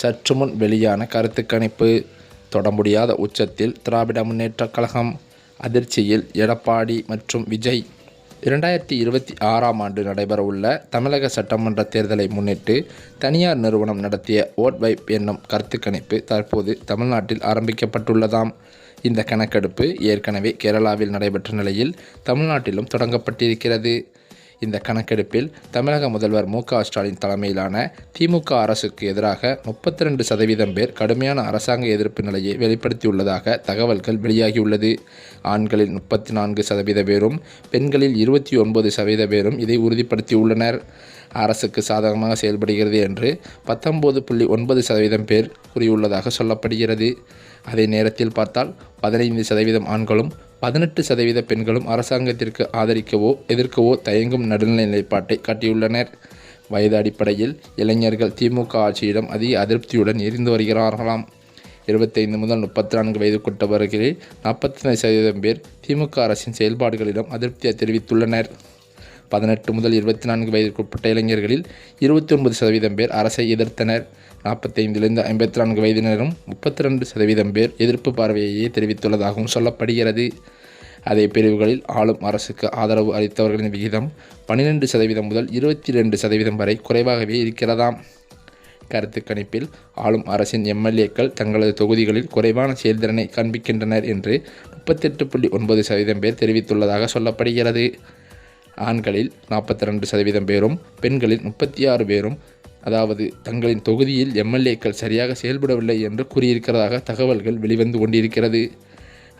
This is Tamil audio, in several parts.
சற்று முன் வெளியான கருத்து கணிப்பு. தொட முடியாத உச்சத்தில் திராவிட முன்னேற்றக் கழகம். அதிர்ச்சியில் எடப்பாடி மற்றும் விஜய். 2026ஆம் ஆண்டு நடைபெறவுள்ள தமிழக சட்டமன்ற தேர்தலை முன்னிட்டு தனியார் நிறுவனம் நடத்திய ஓட் வைப் என்னும் கருத்து கணிப்பு தற்போது தமிழ்நாட்டில் ஆரம்பிக்கப்பட்டுள்ளதாம். இந்த கணக்கெடுப்பு ஏற்கனவே கேரளாவில் நடைபெற்ற நிலையில் தமிழ்நாட்டிலும் தொடங்கப்பட்டிருக்கிறது. இந்த கணக்கெடுப்பில் தமிழக முதல்வர் மு.க. ஸ்டாலின் தலைமையிலான திமுக அரசுக்கு எதிராக 32% பேர் கடுமையான அரசாங்க எதிர்ப்பு நிலையை வெளிப்படுத்தியுள்ளதாக தகவல்கள் வெளியாகியுள்ளது. ஆண்களில் 34% பேரும் பெண்களில் 29% பேரும் இதை உறுதிப்படுத்தியுள்ளனர். அரசுக்கு சாதகமாக செயல்படுகிறது என்று 19.9% பேர் கூறியுள்ளதாக சொல்லப்படுகிறது. அதே நேரத்தில் பார்த்தால் 15% ஆண்களும் 18% பெண்களும் அரசாங்கத்திற்கு ஆதரிக்கவோ எதிர்க்கவோ தயங்கும் நடுநிலை நிலைப்பாட்டை காட்டியுள்ளனர். வயது அடிப்படையில் இளைஞர்கள் திமுக ஆட்சியிடம் அதிக அதிருப்தியுடன் இருந்து வருகிறார்களாம். 25 முதல் 34 வயதுக்குட்பட்டவர்களில் 45% பேர் திமுக அரசின் செயல்பாடுகளிடம் அதிருப்தியை தெரிவித்துள்ளனர். 18 முதல் 24 வயதிற்குட்பட்ட இளைஞர்களில் 29% பேர் அரசை எதிர்த்தனர். 45லிருந்து 54 வயதினரும் 32% பேர் எதிர்ப்பு பார்வையையே தெரிவித்துள்ளதாகவும் சொல்லப்படுகிறது. அதே பிரிவுகளில் ஆளும் அரசுக்கு ஆதரவு அளித்தவர்களின் விகிதம் 12% முதல் 22% வரை குறைவாகவே இருக்கிறதாம். கருத்து கணிப்பில் ஆளும் அரசின் எம்எல்ஏக்கள் தங்களது தொகுதிகளில் குறைவான செயல்திறனை காண்பிக்கின்றனர் என்று 38.9% பேர் தெரிவித்துள்ளதாக சொல்லப்படுகிறது. ஆண்களில் 42% பேரும் பெண்களில் 36 பேரும் அதாவது தங்களின் தொகுதியில் எம்எல்ஏக்கள் சரியாக செயல்படவில்லை என்று கூறியிருக்கிறதாக தகவல்கள் வெளிவந்து கொண்டிருக்கிறது.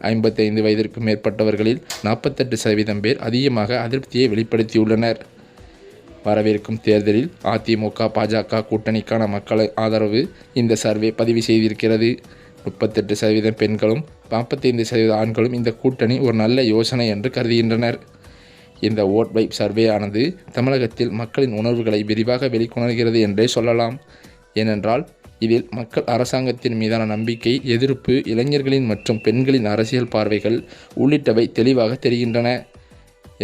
55 வயதிற்கு மேற்பட்டவர்களில் 48% பேர் அதிகமாக அதிருப்தியை வெளிப்படுத்தியுள்ளனர். வரவிருக்கும் தேர்தலில் அதிமுக பாஜக கூட்டணிக்கான மக்கள் ஆதரவு இந்த சர்வே பதிவு செய்திருக்கிறது. 38% பெண்களும் 45% ஆண்களும் இந்த கூட்டணி ஒரு நல்ல யோசனை என்று கருதுகின்றனர். இந்த ஓட் வைப் சர்வே ஆனது தமிழகத்தில் மக்களின் உணர்வுகளை விரிவாக வெளிக்கொணர்கிறது என்றே சொல்லலாம். ஏனென்றால் இதில் மக்கள் அரசாங்கத்தின் மீதான நம்பிக்கை, எதிர்ப்பு, இளைஞர்களின் மற்றும் பெண்களின் அரசியல் பார்வைகள் உள்ளிட்டவை தெளிவாக தெரிகின்றன.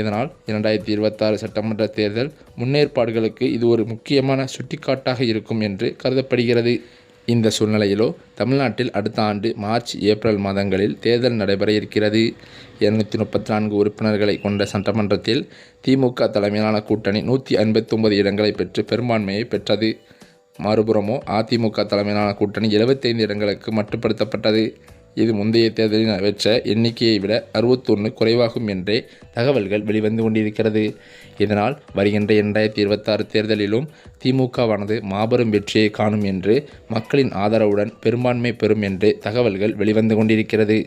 இதனால் 2026 சட்டமன்ற தேர்தல் முன்னேற்பாடுகளுக்கு இது ஒரு முக்கியமான சுட்டிக்காட்டாக இருக்கும் என்று கருதப்படுகிறது. இந்த சூழ்நிலையிலோ தமிழ்நாட்டில் அடுத்த ஆண்டு மார்ச், ஏப்ரல் மாதங்களில் தேர்தல் நடைபெற இருக்கிறது. 234 உறுப்பினர்களை கொண்ட சட்டமன்றத்தில் திமுக தலைமையிலான கூட்டணி 159 இடங்களை பெற்று பெரும்பான்மையை பெற்றது. மறுபுறமோ அதிமுக தலைமையிலான கூட்டணி 75 இடங்களுக்கு மட்டுப்படுத்தப்பட்டது. இது முந்தைய தேர்தலில் பெற்ற எண்ணிக்கையை விட 61 குறைவாகும் என்றே தகவல்கள் வெளிவந்து கொண்டிருக்கிறது. இதனால் வருகின்ற 2026 தேர்தலிலும் திமுகவானது மாபெரும் வெற்றியை காணும் என்று மக்களின் ஆதரவுடன் பெரும்பான்மை பெறும் என்று தகவல்கள் வெளிவந்து கொண்டிருக்கிறது.